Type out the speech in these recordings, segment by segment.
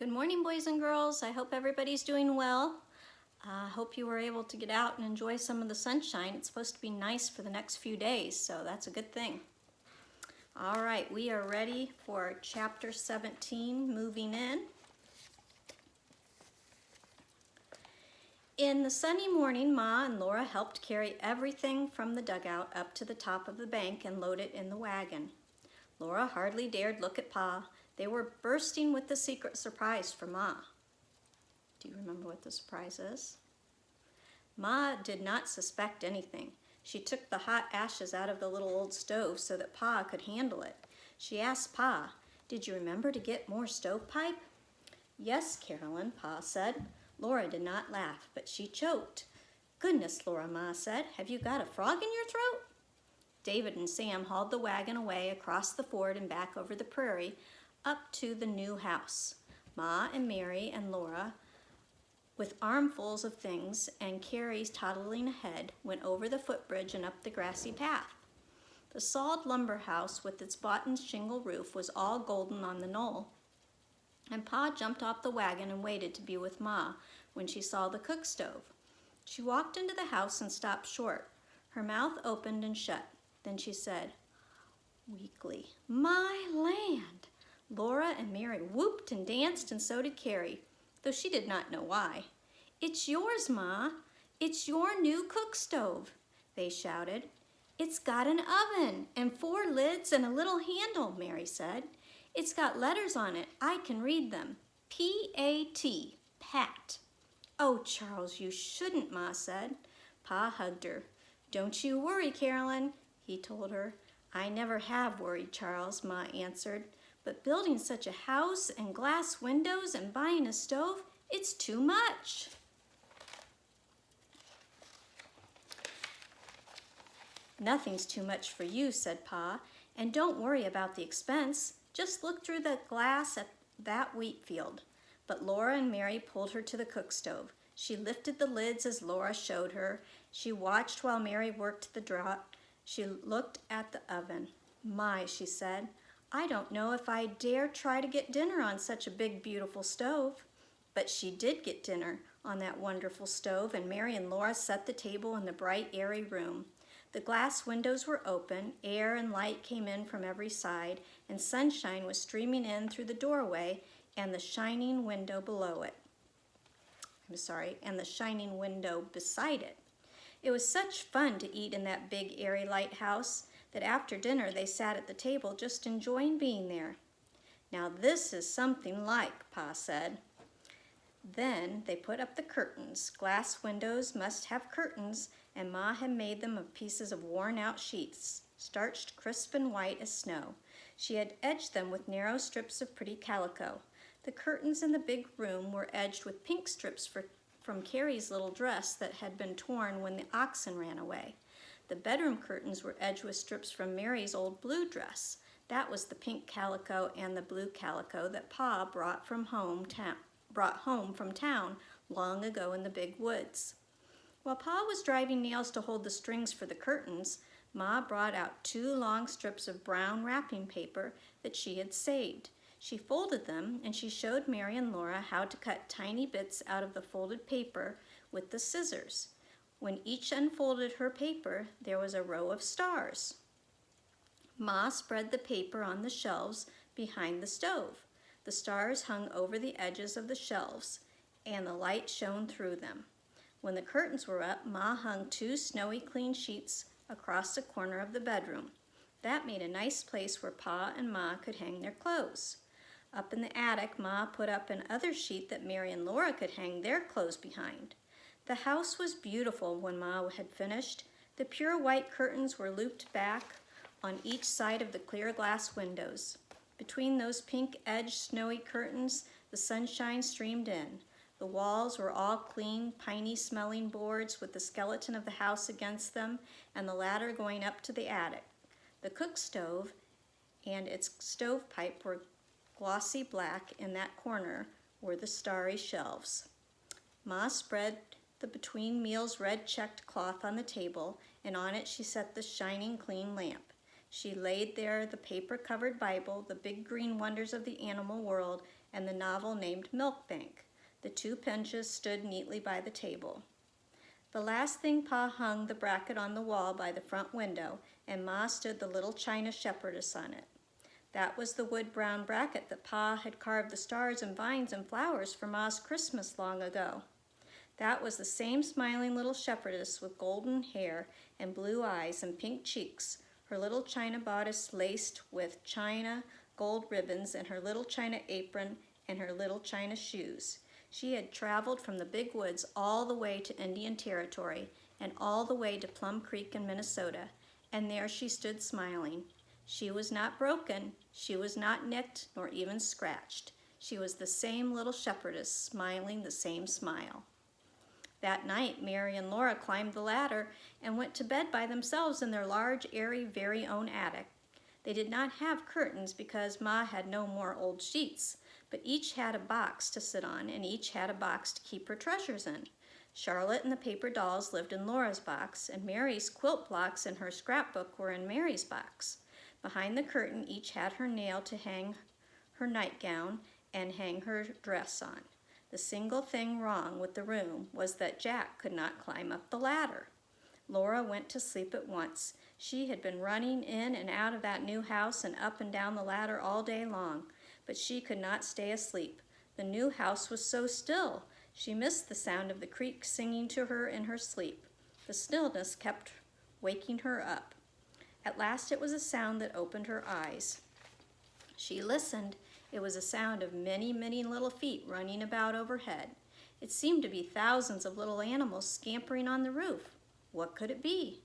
Good morning, boys and girls. I hope everybody's doing well. I hope you were able to get out and enjoy some of the sunshine. It's supposed to be nice for the next few days, so that's a good thing. All right, we are ready for chapter 17, moving in. In the sunny morning, Ma and Laura helped carry everything from the dugout up to the top of the bank and load it in the wagon. Laura hardly dared look at Pa. They were bursting with the secret surprise for Ma. Do you remember what the surprise is? Ma did not suspect anything. She took the hot ashes out of the little old stove so that Pa could handle it. She asked Pa, "Did you remember to get more stovepipe?" "Yes, Carolyn," Pa said. Laura did not laugh, but she choked. "Goodness, Laura," Ma said, "have you got a frog in your throat?" David and Sam hauled the wagon away across the ford and back over the prairie up to the new house. Ma and Mary and Laura, with armfuls of things and Carrie toddling ahead, went over the footbridge and up the grassy path. The sawed lumber house with its boughten shingle roof was all golden on the knoll, and Pa jumped off the wagon and waited to be with Ma when she saw the cook stove. She walked into the house and stopped short. Her mouth opened and shut. Then she said, weakly, "My land!" Laura and Mary whooped and danced, and so did Carrie, though she did not know why. "It's yours, Ma. It's your new cook stove," they shouted. "It's got an oven and 4 lids and a little handle," Mary said. "It's got letters on it. I can read them. P-A-T, Pat." "Oh, Charles, you shouldn't," Ma said. Pa hugged her. "Don't you worry, Carolyn," he told her. "I never have worried, Charles," Ma answered. "But building such a house and glass windows and buying a stove, it's too much." "Nothing's too much for you," said Pa, "and don't worry about the expense. Just look through the glass at that wheat field." But Laura and Mary pulled her to the cook stove. She lifted the lids as Laura showed her. She watched while Mary worked the draught. She looked at the oven. "My," she said, "I don't know if I dare try to get dinner on such a big, beautiful stove." But she did get dinner on that wonderful stove, and Mary and Laura set the table in the bright, airy room. The glass windows were open, air and light came in from every side, and sunshine was streaming in through the doorway and the shining window below it. And the shining window beside it. It was such fun to eat in that big, airy lighthouse that after dinner they sat at the table just enjoying being there. "Now this is something like," Pa said. Then they put up the curtains. Glass windows must have curtains, and Ma had made them of pieces of worn-out sheets, starched crisp and white as snow. She had edged them with narrow strips of pretty calico. The curtains in the big room were edged with pink strips from Carrie's little dress that had been torn when the oxen ran away. The bedroom curtains were edged with strips from Mary's old blue dress. That was the pink calico and the blue calico that Pa brought home from town long ago in the big woods. While Pa was driving nails to hold the strings for the curtains, Ma brought out 2 long strips of brown wrapping paper that she had saved. She folded them, and she showed Mary and Laura how to cut tiny bits out of the folded paper with the scissors. When each unfolded her paper, there was a row of stars. Ma spread the paper on the shelves behind the stove. The stars hung over the edges of the shelves, and the light shone through them. When the curtains were up, Ma hung 2 snowy clean sheets across the corner of the bedroom. That made a nice place where Pa and Ma could hang their clothes. Up in the attic, Ma put up another sheet that Mary and Laura could hang their clothes behind. The house was beautiful when Ma had finished. The pure white curtains were looped back on each side of the clear glass windows. Between those pink-edged snowy curtains, the sunshine streamed in. The walls were all clean, piney-smelling boards with the skeleton of the house against them and the ladder going up to the attic. The cook stove and its stovepipe were glossy black. In that corner were the starry shelves. Ma spread the between meals red checked cloth on the table, and on it she set the shining clean lamp. She laid there the paper-covered Bible, the big green wonders of the animal world, and the novel named Milkbank. The 2 pinches stood neatly by the table. The last thing Pa hung the bracket on the wall by the front window, and Ma stood the little china shepherdess on it. That was the wood-brown bracket that Pa had carved the stars and vines and flowers for Ma's Christmas long ago. That was the same smiling little shepherdess with golden hair and blue eyes and pink cheeks, her little china bodice laced with china gold ribbons, and her little china apron and her little china shoes. She had traveled from the big woods all the way to Indian Territory and all the way to Plum Creek in Minnesota, and there she stood smiling. She was not broken, she was not nicked, nor even scratched. She was the same little shepherdess, smiling the same smile. That night, Mary and Laura climbed the ladder and went to bed by themselves in their large, airy, very own attic. They did not have curtains because Ma had no more old sheets, but each had a box to sit on, and each had a box to keep her treasures in. Charlotte and the paper dolls lived in Laura's box, and Mary's quilt blocks and her scrapbook were in Mary's box. Behind the curtain, each had her nail to hang her nightgown and hang her dress on. The single thing wrong with the room was that Jack could not climb up the ladder. Laura went to sleep at once. She had been running in and out of that new house and up and down the ladder all day long, but she could not stay asleep. The new house was so still. She missed the sound of the creek singing to her in her sleep. The stillness kept waking her up. At last it was a sound that opened her eyes. She listened. It was a sound of many, many little feet running about overhead. It seemed to be thousands of little animals scampering on the roof. What could it be?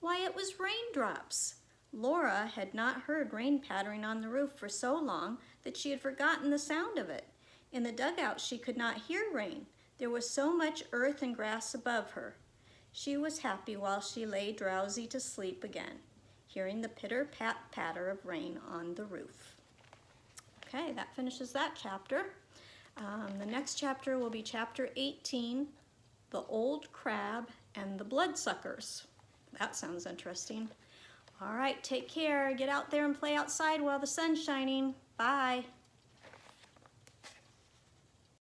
Why, it was raindrops. Laura had not heard rain pattering on the roof for so long that she had forgotten the sound of it. In the dugout, she could not hear rain. There was so much earth and grass above her. She was happy while she lay drowsy to sleep again, hearing the pitter-pat-patter of rain on the roof. Okay, that finishes that chapter. The next chapter will be chapter 18, The Old Crab and the Bloodsuckers. That sounds interesting. All right, take care. Get out there and play outside while the sun's shining. Bye.